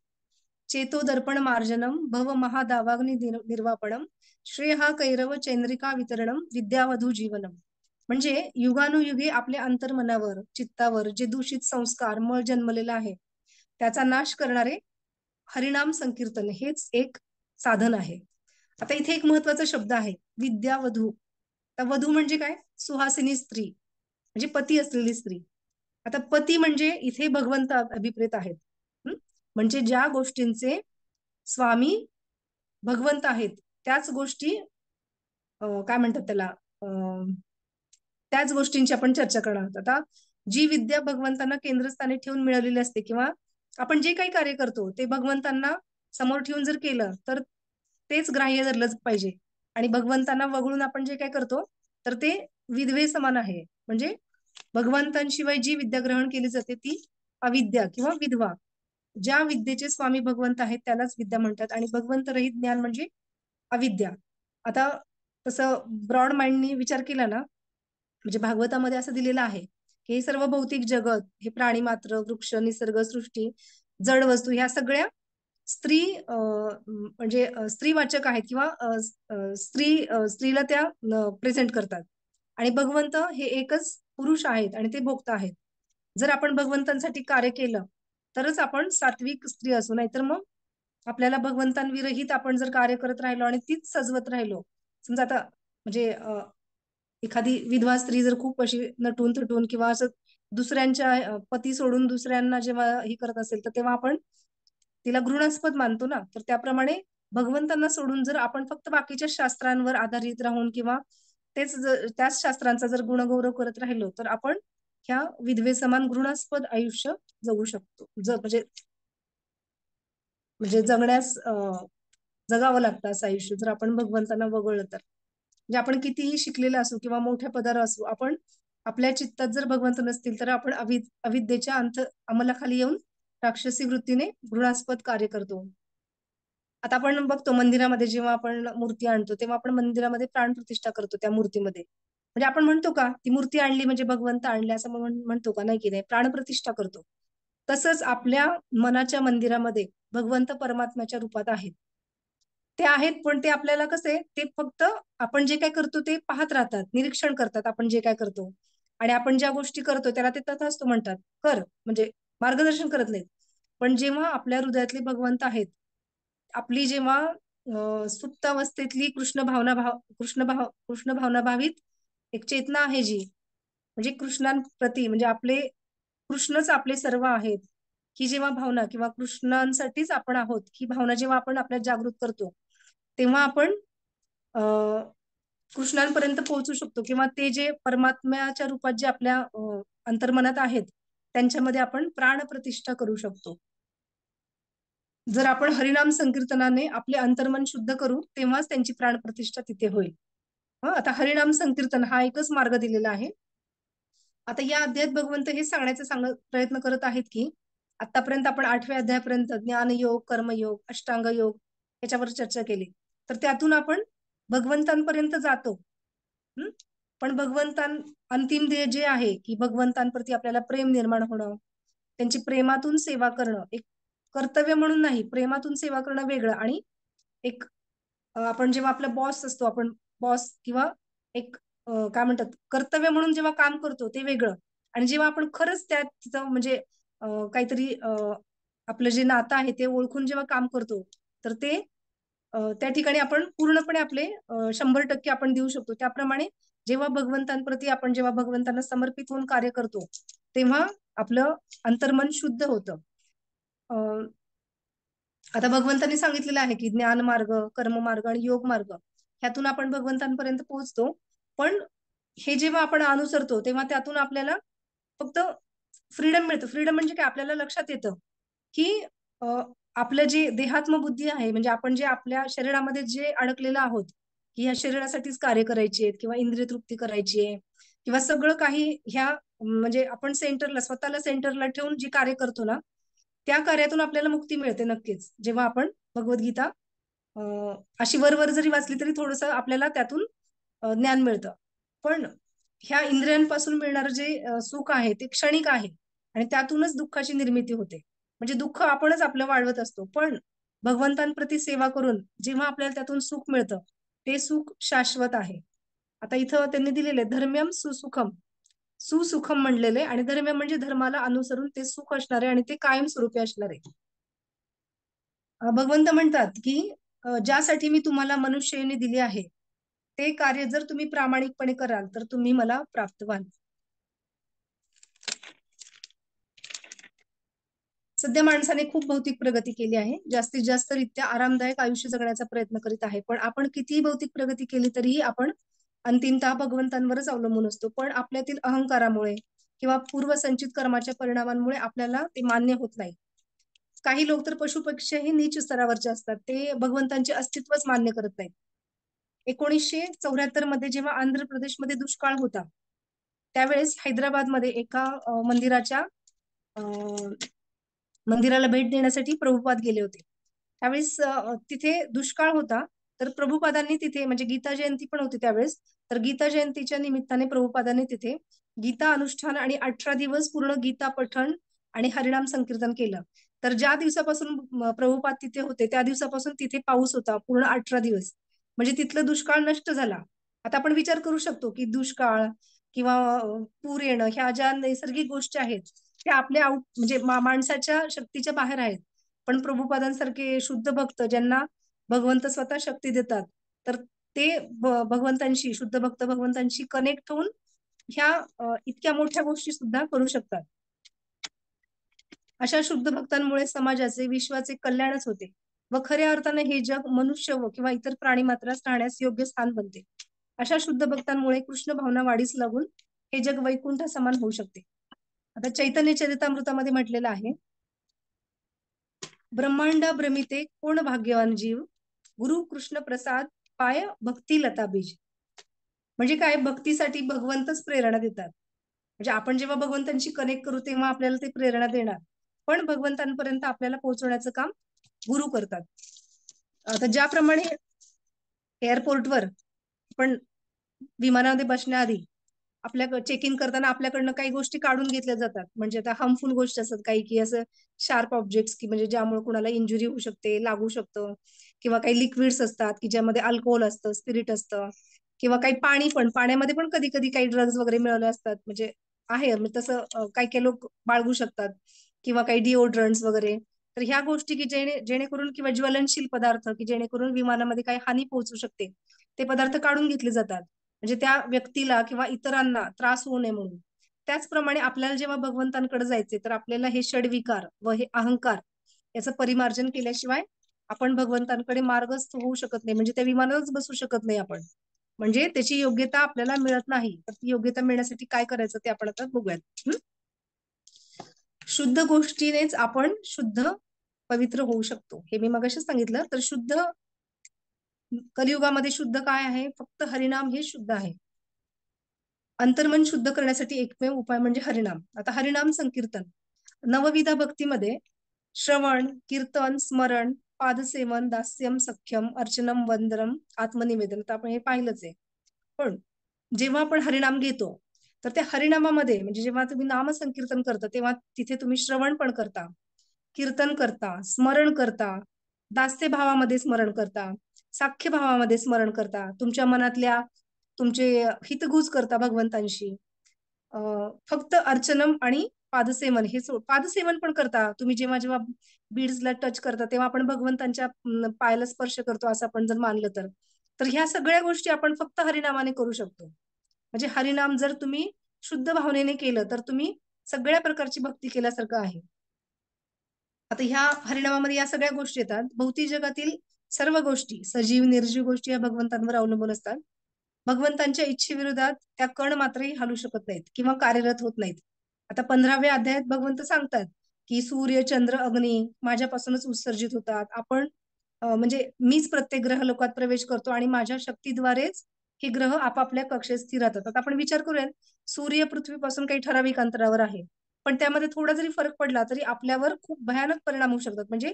चेतो दर्पण मार्जनम भव महादावाग्नी निर्वापणम श्रेय हा कैरव चैन्द्रिका वितरणम विद्यावधू जीवनम. म्हणजे युगानुयुगे आपल्या अंतर्मनावर चित्तावर जे दूषित संस्कार मळ जन्मलेला आहे त्याचा नाश करणारे हरिनाम संकीर्तन हेच एक साधन आहे. आता इथे एक महत्वाचा शब्द आहे विद्यावधू. तर वधू म्हणजे काय सुहासिनी स्त्री म्हणजे पती असलेली स्त्री. आता पती म्हणजे इथे भगवंत अभिप्रेत आहेत. हं? म्हणजे ज्या गोष्टींचे स्वामी भगवंत आहेत त्याच गोष्टी काय म्हणतात त्याला त्याच गोष्टींची आपण चर्चा करणार आहोत. आता जी विद्या भगवंतांना केंद्रस्थानी ठेवून मिळवलेली असते किंवा आपण जे काही कार्य करतो ते भगवंतांना समोर ठेवून जर केलं तर तेच ग्राह्य धरलंच पाहिजे आणि भगवंतांना वगळून आपण जे काय करतो तर ते विधवे समान आहे. म्हणजे भगवंतांशिवाय जी विद्या ग्रहण केली जाते ती अविद्या किंवा विधवा. ज्या विद्येचे स्वामी भगवंत आहेत त्यालाच विद्या म्हणतात आणि भगवंत रहित ज्ञान म्हणजे अविद्या. आता तसं ब्रॉड माइंडनी विचार केला ना म्हणजे भागवतामध्ये असं दिलेलं आहे की हे सर्व भौतिक जगत हे प्राणी मात्र वृक्ष निसर्ग सृष्टी जड वस्तू ह्या सगळ्या स्त्री म्हणजे स्त्रीवाचक आहेत किंवा स्त्रीला त्या प्रेझेंट करतात आणि भगवंत हे एकच पुरुष आहेत आणि ते भोक्ता आहेत. जर आपण भगवंतांसाठी कार्य केलं तरच आपण सात्विक स्त्री असू नाहीतर मग आपल्याला भगवंतांविरहित आपण जर कार्य करत राहिलो आणि तीच सजवत राहिलो समजा आता म्हणजे एखादी विधवा स्त्री जर खूप अशी नटून थटून किंवा असं दुसऱ्यांच्या पती सोडून दुसऱ्यांना जेव्हा हे करत असेल तर तेव्हा आपण तिला घृणास्पद मानतो ना. तर त्याप्रमाणे भगवंतांना सोडून जर आपण फक्त बाकीच्या शास्त्रांवर आधारित राहून किंवा त्याच शास्त्रांचा जर गुणगौरव करत राहिलो तर आपण ह्या विधवे समान घृणास्पद आयुष्य जगू शकतो म्हणजे म्हणजे जगण्यास जगावं लागतं असं आयुष्य जर आपण भगवंतांना वगळलं तर. म्हणजे आपण कितीही शिकलेलं असू किंवा मोठ्या पदावर असू, आपण आपल्या चित्तात जर भगवंत नसतील तर आपण अविद्येच्या अंमलाखाली येऊन राक्षसी वृत्तीने घृणास्पद कार्य करतो. आता आपण बघतो मंदिरामध्ये जेव्हा आपण मूर्ती आणतो तेव्हा आपण मंदिरामध्ये प्राणप्रतिष्ठा करतो त्या मूर्तीमध्ये. म्हणजे आपण म्हणतो का ती मूर्ती आणली म्हणजे भगवंत आणले असं म्हणतो का? नाही की नाही, प्राणप्रतिष्ठा करतो. तसंच आपल्या मनाच्या मंदिरामध्ये भगवंत परमात्म्याच्या रूपात आहेत. ते आहेत, पण ते आपल्याला कसे ते फक्त आपण जे काय करतो ते पाहत राहतात, निरीक्षण करतात आपण जे काय करतो. आणि आपण ज्या गोष्टी करतो त्याला ते तथास्तु म्हणतात. कर म्हणजे मार्गदर्शन करत नाहीत. पण जेव्हा आपल्या हृदयातले भगवंत आहेत, आपली जेव्हा सुप्त अवस्थेतली कृष्ण भावना भावित एक चेतना आहे जी, म्हणजे कृष्णांप्रती म्हणजे आपले कृष्णच आपले सर्व आहेत. ही जेव्हा भावना किंवा कृष्णांसाठीच आपण आहोत, ही भावना जेव्हा आपण आपल्यात जागृत करतो, तेव्हा आपण अ, कृष्णांपर्यंत पोहोचू शकतो किंवा ते जे परमात्म्याच्या रूपात जे आपल्या अंतर्मनात आहेत, त्यांच्यामध्ये आपण प्राणप्रतिष्ठा करू शकतो. जर आपण हरिनाम संकीर्तनाने आपले अंतर्मन शुद्ध करू, तेव्हाच त्यांची प्राणप्रतिष्ठा तिथे होईल. आता हरिनाम संकीर्तन हा एकच मार्ग दिलेला आहे. आता या अध्यायात भगवंत हे सांगण्याचा प्रयत्न करत आहेत की आतापर्यंत आपण 8व्या अध्यायापर्यंत ज्ञानयोग, कर्मयोग, अष्टांग योग याच्यावर चर्चा केली. तर त्यातून आपण भगवंतांपर्यंत जातो. हं? पण अंतिम ध्येय जे आहे की भगवंतांप्रती आपल्याला प्रेम निर्माण होणं, त्यांची प्रेमातून सेवा करणं, एक कर्तव्य म्हणून नाही, प्रेमातून सेवा करणं वेगळं आणि एक आपण जेव्हा आपला बॉस असतो, आपण बॉस किंवा एक काय म्हणतात कर्तव्य म्हणून जेव्हा काम करतो ते वेगळं आणि जेव्हा आपण खरंच तिथं म्हणजे काहीतरी आपलं जे नातं आहे ते ओळखून जेव्हा काम करतो तर ते त्या ठिकाणी आपण पूर्णपणे आपले 100% आपण देऊ शकतो. त्याप्रमाणे जेव्हा भगवंतांना समर्पित होऊन कार्य करतो तेव्हा आपलं अंतर्मन शुद्ध होतं. आता भगवंतांनी सांगितलेलं आहे की ज्ञान मार्ग, कर्म मार्ग आणि योग मार्ग ह्यातून आपण भगवंतांपर्यंत पोहोचतो. पण हे जेव्हा आपण अनुसरतो तेव्हा त्यातून आपल्याला फक्त फ्रीडम मिळतं. फ्रीडम म्हणजे काय? आपल्याला लक्षात येतं की अ, आपलं जे देहात्मबुद्धी आहे म्हणजे आपण जे आपल्या शरीरामध्ये जे अडकलेलं आहोत, की ह्या शरीरासाठीच कार्य करायची आहेत किंवा इंद्रिय तृप्ती करायची आहे किंवा सगळं काही ह्या म्हणजे आपण स्वतःला सेंटरला ठेवून जी कार्य करतो ना, त्या कार्यातून आपल्याला मुक्ती मिळते नक्कीच. जेव्हा आपण भगवद्गीता अ, अशी वर जरी वाचली तरी थोडंसं आपल्याला त्यातून ज्ञान मिळतं. पण ह्या इंद्रियांपासून मिळणारं जे सुख आहे ते क्षणिक आहे आणि त्यातूनच दुःखाची निर्मिती होते. म्हणजे दुःख आपणच आपलं वाढवत असतो. पण भगवंतांप्रती सेवा करून जेव्हा आपल्याला त्यातून सुख मिळतं, ते सुख शाश्वत आहे. आता इथं त्यांनी दिलेले धर्म्यम सुसुखम. सुसुखम म्हणलेले आणि धर्म्य म्हणजे धर्माला अनुसरून ते सुख असणारे आणि ते कायमस्वरूपी असणारे. भगवंत म्हणतात की ज्यासाठी मी तुम्हाला मनुष्ययोनी दिली आहे, ते कार्य जर तुम्ही प्रामाणिकपणे कराल तर तुम्ही मला प्राप्त व्हाल. सध्या माणसाने खूप भौतिक प्रगती केली आहे. जास्तीत जास्त रित्या आरामदायक आयुष्य जगण्याचा प्रयत्न करीत आहे. पण आपण कितीही भौतिक प्रगती केली तरीही आपण अंतिमतः भगवंतांवरच अवलंबून असतो. पण आपल्यातील अहंकारामुळे किंवा पूर्वसंचित कर्माच्या परिणामांमुळे आपल्याला ते मान्य होत नाही. काही लोक तर पशुपेक्षाही नीच स्तरावरचे असतात. ते भगवंतांचे अस्तित्वच मान्य करत नाहीत. 1974 मध्ये जेव्हा आंध्र प्रदेशमध्ये दुष्काळ होता, त्यावेळेस हैदराबादमध्ये एका मंदिराला भेट देण्यासाठी प्रभुपाद गेले होते. त्यावेळेस तिथे दुष्काळ होता. तर प्रभुपादांनी तिथे म्हणजे गीता जयंती पण होती त्यावेळेस. तर गीता जयंतीच्या निमित्ताने प्रभुपादांनी तिथे गीता अनुष्ठान आणि 18 दिवस पूर्ण गीता पठण आणि हरिनाम संकीर्तन केलं. तर ज्या दिवसापासून प्रभुपाद तिथे होते त्या दिवसापासून तिथे पाऊस होता पूर्ण 18 दिवस. म्हणजे तिथलं दुष्काळ नष्ट झाला. आता आपण विचार करू शकतो की दुष्काळ किंवा पूर येणं ह्या ज्या नैसर्गिक गोष्टी आहेत त्या आपल्या म्हणजे माणसाच्या शक्तीच्या बाहेर आहेत. पण प्रभुपादांसारखे शुद्ध भक्त ज्यांना भगवंत स्वतः शक्ती देतात, तर ते शुद्ध भक्त भगवंतांशी कनेक्ट होऊन ह्या इतक्या मोठ्या गोष्टी सुद्धा करू शकतात. अशा शुद्ध भक्तांमुळे समाजाचे, विश्वाचे कल्याणच होते व खऱ्या अर्थाने हे जग मनुष्य व किंवा इतर प्राणी मात्रास राहण्यास योग्य स्थान बनते. अशा शुद्ध भक्तांमुळे कृष्ण भावना वाढीस लागून हे जग वैकुंठ समान होऊ शकते. आता चैतन्य चरितामृतामध्ये म्हटलेलं आहे, ब्रह्मांडा भ्रमिते कोण भाग्यवान जीव, गुरु कृष्ण प्रसाद पाय भक्ती लता बीज. म्हणजे काय, भक्तीसाठी भगवंतच प्रेरणा देतात. म्हणजे आपण जेव्हा भगवंतांशी कनेक्ट करू तेव्हा आपल्याला ते प्रेरणा देणार, पण भगवंतांपर्यंत आपल्याला पोहोचवण्याचं काम गुरु करतात. आता ज्याप्रमाणे एअरपोर्टवर आपण विमानामध्ये बसण्याआधी आपल्या चेक इन करताना आपल्याकडनं काही गोष्टी काढून घेतल्या जातात. म्हणजे आता हार्मफुल गोष्टी असतात काही, की असं शार्प ऑब्जेक्ट्स, की म्हणजे ज्यामुळे कुणाला इंजुरी होऊ शकते, लागू शकतं, किंवा काही लिक्विड्स असतात की ज्यामध्ये अल्कोहोल असतं, स्पिरिट असतं, किंवा काही पाणी पण, पाण्यामध्ये पण कधी कधी काही ड्रग्ज वगैरे मिळाले असतात. म्हणजे आहे म्हणजे तसं काही काही लोक बाळगू शकतात, किंवा काही डिओड्रंट्स वगैरे. तर ह्या गोष्टी की जेणेकरून, किंवा ज्वलनशील पदार्थ की जेणेकरून विमानामध्ये काही हानी पोहोचू शकते, ते पदार्थ काढून घेतले जातात. म्हणजे त्या व्यक्तीला किंवा इतरांना त्रास होऊ नये म्हणून. त्याचप्रमाणे आपल्याला जेव्हा भगवंतांकडे जायचे, तर आपल्याला हे षडविकार व हे अहंकार याचं परिमार्जन केल्याशिवाय आपण भगवंतांकडे मार्गस्थ होऊ शकत नाही. म्हणजे त्या विमानातच बसू शकत नाही आपण. म्हणजे त्याची योग्यता आपल्याला मिळत नाही. तर ती योग्यता मिळण्यासाठी काय करायचं ते आपण आता बघूयात. शुद्ध गोष्टीनेच आपण शुद्ध पवित्र होऊ शकतो, हे मी मगाशी सांगितलं. तर शुद्ध कलियुगामध्ये शुद्ध काय आहे? फक्त हरिनाम हे शुद्ध आहे. अंतर्मन शुद्ध करण्यासाठी एकमेव उपाय म्हणजे हरिनाम. आता हरिनाम संकीर्तन नवविधा भक्तीमध्ये श्रवण, कीर्तन, स्मरण, पादसेवन, दास्यम, सख्यम, अर्चनम, वंदनम, आत्मनिवेदन, तर आपण हे पाहिलंच आहे. पण जेव्हा आपण हरिनाम घेतो, तर त्या हरिनामामध्ये म्हणजे जेव्हा तुम्ही नाम संकीर्तन करता तेव्हा तिथे तुम्ही श्रवण पण करता, कीर्तन करता, स्मरण करता, दास्य भावामध्ये स्मरण करता, साख्य भावामध्ये स्मरण करता, तुमच्या मनातल्या तुमचे हितगुज करता भगवंतांशी. फक्त अर्चनम आणि पादसेवन हे पादसेवन पण करता तुम्ही. जेव्हा जेव्हा बीड्सला टच करता तेव्हा आपण भगवंतांच्या पायाला स्पर्श करतो, असं आपण जर मानलं तर. तर ह्या सगळ्या गोष्टी आपण फक्त हरिनामाने करू शकतो. म्हणजे हरिनाम जर तुम्ही शुद्ध भावनेने केलं तर तुम्ही सगळ्या प्रकारची भक्ती केल्यासारखं आहे. आता ह्या हरिनामामध्ये या सगळ्या गोष्टी येतात. भौतिक जगातील सर्व गोष्टी, सजीव निर्जीव गोष्टी या भगवंतांवर अवलंबून असतात. भगवंतांच्या इच्छेविरोधात त्या कण मात्रही हलू शकत नाहीत किंवा कार्यरत होत नाहीत. आता 15व्या अध्यायात भगवंत सांगतात की सूर्य, चंद्र, अग्नी माझ्यापासूनच उत्सर्जित होतात. आपण म्हणजे मीच प्रत्येक ग्रहलोकात प्रवेश करतो आणि माझ्या शक्तीद्वारेच हे ग्रह आपापल्या कक्षेत स्थिर राहतात. आता आपण विचार करूयात, सूर्य पृथ्वीपासून काही ठराविक अंतरावर आहे, पण त्यामध्ये थोडा जरी फरक पडला तरी आपल्यावर खूप भयानक परिणाम होऊ शकतात. म्हणजे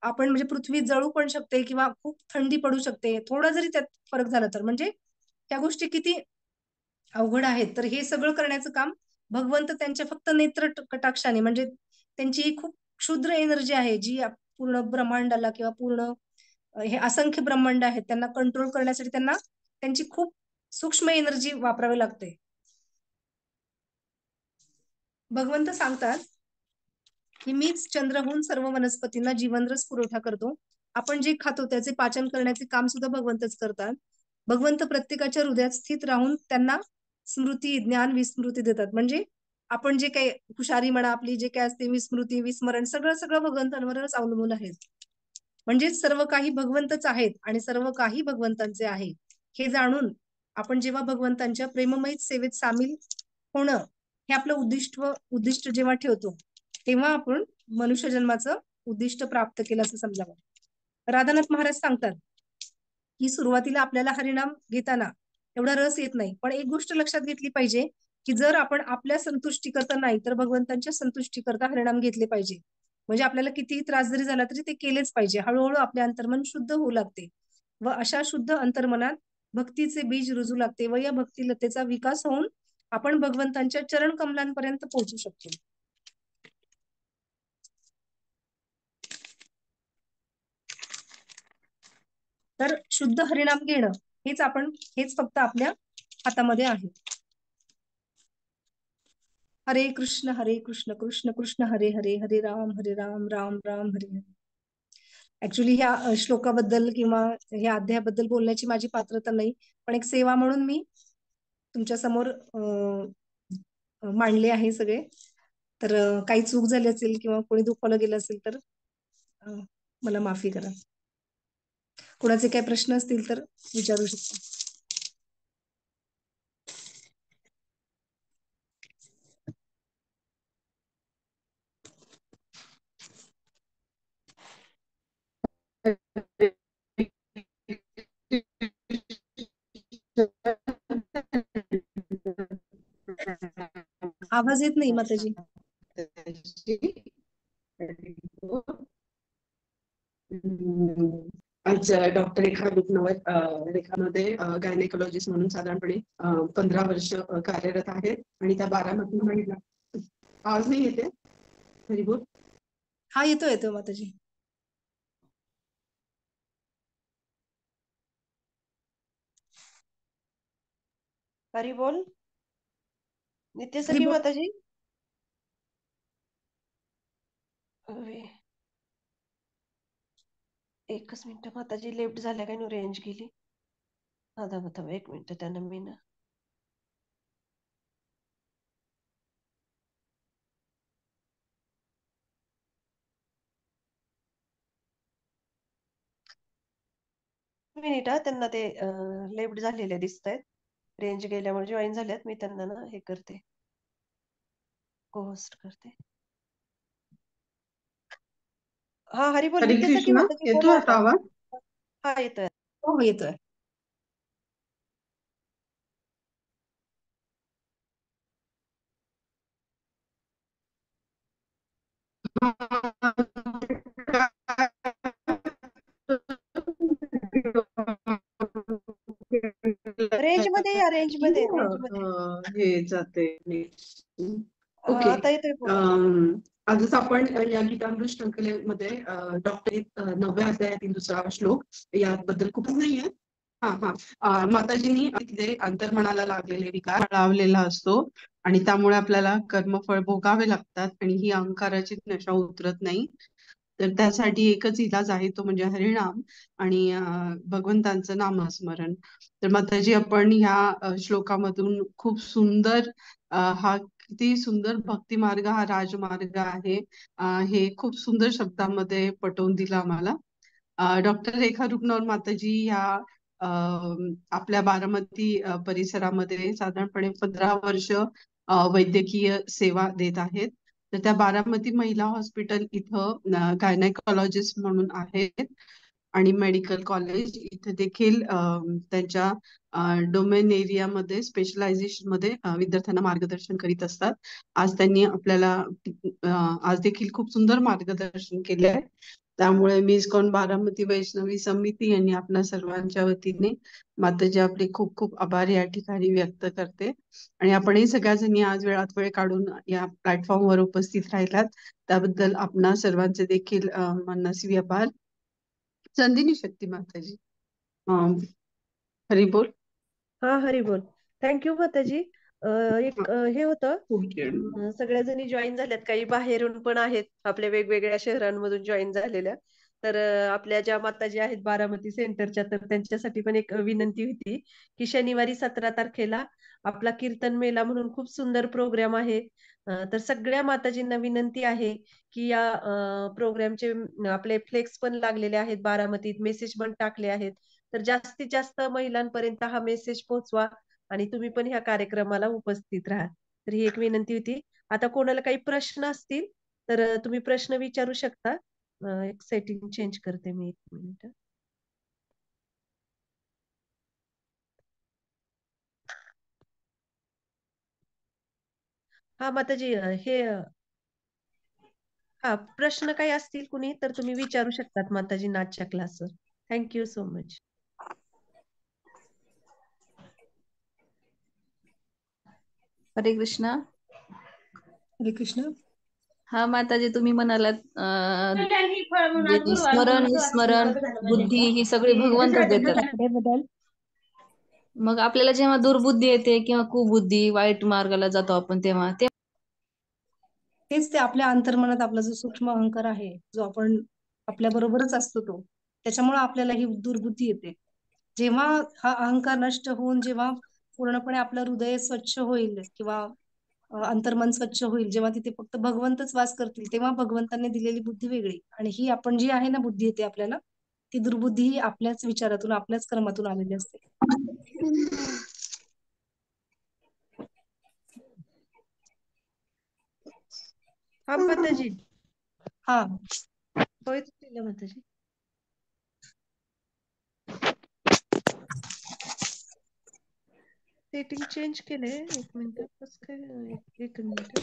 आपण म्हणजे पृथ्वी जळू पण शकते किंवा खूप थंडी पडू शकते, थोडा जरी त्यात फरक झाला तर. म्हणजे त्या गोष्टी किती अवघड आहेत. तर हे सगळं करण्याचं काम भगवंत त्यांच्या फक्त नेत्र कटाक्षाने, म्हणजे त्यांची ही खूप क्षुद्र एनर्जी आहे जी पूर्ण ब्रह्मांडाला किंवा पूर्ण हे असंख्य ब्रह्मांड आहेत त्यांना कंट्रोल करण्यासाठी त्यांना त्यांची खूप सूक्ष्म एनर्जी वापरावी लागते. भगवंत सांगतात की मीच चंद्रहून सर्व वनस्पतींना जीवनरस पुरवठा करतो. आपण जे खातो त्याचे पाचन करण्याचे काम सुद्धा भगवंतच करतात. भगवंत प्रत्येकाच्या हृदयात स्थित राहून त्यांना स्मृती, ज्ञान, विस्मृती देतात. म्हणजे आपण जे काही हुशारी म्हणा, आपली जे काही असते विस्मृती, विस्मरण, सगळं सगळं भगवंतांवरच अवलंबून आहे. म्हणजे सर्व काही भगवंतच आहेत आणि सर्व काही भगवंतांचे आहे हे जाणून आपण जेव्हा भगवंतांच्या प्रेममय सेवेत सामील होणं हे आपलं उद्दिष्ट जेव्हा ठेवतो, तेव्हा आपण मनुष्य जन्माचं उद्दिष्ट प्राप्त केलं असं समजावं. राधानाथ महाराज सांगतात की सुरुवातीला आपल्याला हरिनाम घेताना एवढा रस येत नाही, पण एक गोष्ट लक्षात घेतली पाहिजे की जर आपण आपल्या संतुष्टी करता नाही तर भगवंतांच्या संतुष्टी करता हरिनाम घेतले पाहिजे. म्हणजे आपल्याला कितीही त्रास जरी झाला तरी ते केलेच पाहिजे. हळूहळू आपले अंतर्मन शुद्ध होऊ लागते व अशा शुद्ध अंतर्मनात भक्तीचे बीज रुजू लागते व या भक्तिलतेचा विकास होऊन आपण भगवंतांच्या चरण कमलांपर्यंत पोहोचू शकतो. तर शुद्ध हरिनाम घेणं हेच फक्त आपल्या हातामध्ये आहे. हरे कृष्ण कृष्ण कृष्ण हरे हरे, हरे राम राम राम हरे हरे. ऍक्च्युली ह्या श्लोकाबद्दल किंवा ह्या अध्यायाबद्दल बोलण्याची माझी पात्रता नाही, पण एक सेवा म्हणून मी तुमच्या समोर मांडले आहे सगळे. तर काही चूक झाली असेल किंवा कोणी दुखावलं गेलं असेल तर अ, मला माफी करा. कोणाचे काही प्रश्न असतील तर विचारू शकता. आवाज येत नाही माताजी. आज डॉक्टर रेखा रुग्णवत रेखामध्ये गायनेकोलॉजिस्ट म्हणून साधारणपणे 15 वर्ष कार्यरत आहेत आणि त्या 12 महिला. आवाज नाही येते हरिबोल? हा येतोय माताजी. हरिबोल. नित्यसखी हरिबोल. माताजी. अरे, एकच मिनिट माताजी, लेफ्ट झाल्या काय? रेंज गेली. हा थांबा थांबा 1 मिनिट, त्यांना मी ना मिनिट. त्यांना ते लेफ्ट झालेले दिसत आहेत, रेंज गेल्यामुळे जॉईन झाल्यात. मी त्यांना ना हे करते, होस्ट करते. हा हरिबोल. हरे नित्यसखी कृष्ण. माताजी येतो बोला आता आता. आवाज? हा येतोय. हो येतोय. रेंज मध्ये या, रेंज मध्ये, रेंज मध्ये. हे जाते. हा ओके. आता येतोय, बोला. आजच आपण या गीतामृत शृंखलेमध्ये डॉक्टर 9व्या अध्यायातील 2रा श्लोक याबद्दल खूप नाहीये. माताजींनी तिथे अंतर्मनाला लागलेले विकार लावलेला असतो आणि त्यामुळे आपल्याला कर्मफळ भोगावे लागतात आणि ही अहंकाराची नशा उतरत नाही. तर त्यासाठी एकच इलाज आहे, तो म्हणजे हरिनाम आणि भगवंतांचं नामस्मरण. तर माताजी, आपण ह्या श्लोकामधून खूप सुंदर हा किती सुंदर भक्ती मार्ग, हा राजमार्ग आहे, हे खूप सुंदर शब्दामध्ये पटवून दिलं आम्हाला. डॉक्टर रेखा रुग्णवर माताजी ह्या आपल्या बारामती परिसरामध्ये साधारणपणे 15 वर्ष वैद्यकीय सेवा देत आहेत. तर त्या बारामती महिला हॉस्पिटल इथं गायनेकॉलॉजिस्ट म्हणून आहेत आणि मेडिकल कॉलेज इथे देखील त्यांच्या डोमेन एरियामध्ये स्पेशलायझेशन मध्ये विद्यार्थ्यांना मार्गदर्शन करीत असतात. आज त्यांनी आपल्याला आज देखील खूप सुंदर मार्गदर्शन केले आहे. त्यामुळे मी इस्कॉन बारामती वैष्णवी समिती यांनी आपल्या सर्वांच्या वतीने माताजी आपले खूप खूप आभार या ठिकाणी व्यक्त करते. आणि आपणही सगळ्याजणी आज वेळात वेळ काढून या प्लॅटफॉर्मवर उपस्थित राहिलात त्याबद्दल आपणा सर्वांचे देखील मनस्वी आभार. चंदिनी शक्ती माताजी. हरिबोल. हा हरिबोल. थँक्यू माताजी. एक हे होतं, खूप सगळ्या जणी जॉईन झाल्यात, काही बाहेरून पण आहेत, आपल्या वेगवेगळ्या शहरांमधून जॉईन झालेल्या. तर आपल्या ज्या माताजी आहेत बारामती सेंटरच्या, तर त्यांच्यासाठी पण एक विनंती होती की शनिवारी 17 तारखेला आपला कीर्तन मेला म्हणून खूप सुंदर प्रोग्राम आहे. तर सगळ्या माताजींना विनंती आहे की या प्रोग्रामचे आपले फ्लेक्स पण लागलेले आहेत बारामतीत, मेसेज पण टाकले आहेत. तर जास्तीत जास्त महिलांपर्यंत हा मेसेज पोहोचवा आणि तुम्ही पण ह्या कार्यक्रमाला उपस्थित राहा. तर ही एक विनंती होती. आता कोणाला काही प्रश्न असतील तर तुम्ही प्रश्न विचारू शकता. एक सेटिंग चेंज करते मी, 1 मिनिट. हा माताजी, हे हा प्रश्न काही असतील कुणी तर तुम्ही विचारू शकतात माताजींना आजच्या क्लासवर. Thank you so much. हरे कृष्ण. हरे कृष्ण. हा माताजी, तुम्ही म्हणालात जे स्मरण विस्मरण बुद्धी ही सगळी भगवंतच देतात. मग आपल्याला जेव्हा दुर्बुद्धी येते किंवा कुबुद्धी, वाईट मार्गाला जातो आपण, तेव्हा तेच ते आपल्या अंतर्मनात आपला जो सूक्ष्म अहंकार आहे, जो आपण आपल्या बरोबरच असतो, तो त्याच्यामुळे आपल्याला ही दुर्बुद्धी येते. जेव्हा हा अहंकार नष्ट होऊन जेव्हा पूर्णपणे आपलं हृदय स्वच्छ होईल किंवा अंतर्मन स्वच्छ होईल, जेव्हा तिथे फक्त भगवंतच वास करतील, तेव्हा भगवंतांनी दिलेली बुद्धी वेगळी. आणि ही आपण जी आहे ना बुद्धी येते आपल्याला, ती दुर्बुद्धी ही आपल्याच विचारातून, आपल्याच कर्मातून आलेली असते. हा माताजी. हा होय माताजी. सेटिंग चेंज केलंय. एक मिनिट, कसं काय? एक मिनिट.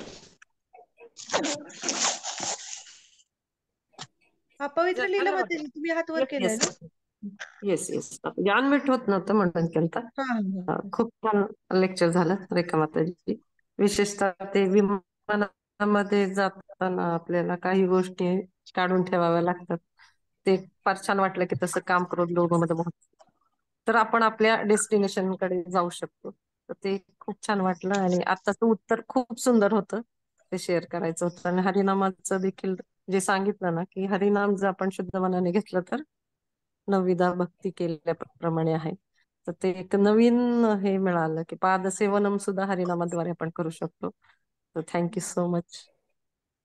हा, पवित्र लीला मातेजी, तुम्ही हात वर केलाय ना? येस येस, अनम्यूट होत नव्हतं म्हणून केलता. हा. खूप छान लेक्चर झालं रेखा माताजी. विशेषतः ते विमानामध्ये जाताना आपल्याला काही गोष्टी काढून ठेवाव्या लागतात. ते फार छान वाटलं की तसं काम करून लोकमध्ये तर आपण आपल्या डेस्टिनेशन कडे जाऊ शकतो. तर ते खूप छान वाटलं. आणि आताचं उत्तर खूप सुंदर होतं, ते शेअर करायचं होतं. आणि हरिनामाचं देखील जे सांगितलं ना, की हरिनाम जर आपण शुद्ध मनाने घेतलं तर नवविधा भक्ती केल्याप्रमाणे आहे. तर ते एक नवीन हे मिळालं की पादसेवनम सुद्धा हरिनामाद्वारे आपण करू शकतो. तर thank you so much.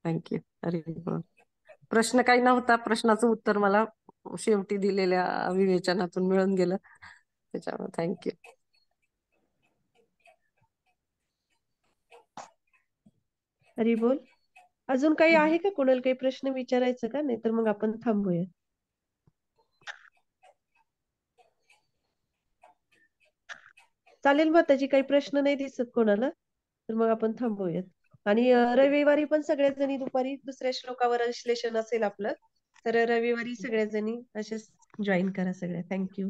Thank you. Hari बोल. प्रश्न काही नव्हता, प्रश्नाचं उत्तर मला शेवटी दिलेल्या विवेचनातून मिळून गेलं, त्याच्यामुळे थँक्यू. हरी बोल. अजून काही आहे का कोणाला काही प्रश्न विचारायचं का? नाही तर मग आपण थांबूया. चालेल माताजी, काही प्रश्न नाही दिसत कोणाला, तर मग आपण थांबूयात. आणि रविवारी पण सगळ्याजणी दुपारी दुसऱ्या श्लोकावर विश्लेषण असेल आपलं, तर रविवारी सगळ्याजणी असेच जॉईन करा सगळ्या. थँक्यू.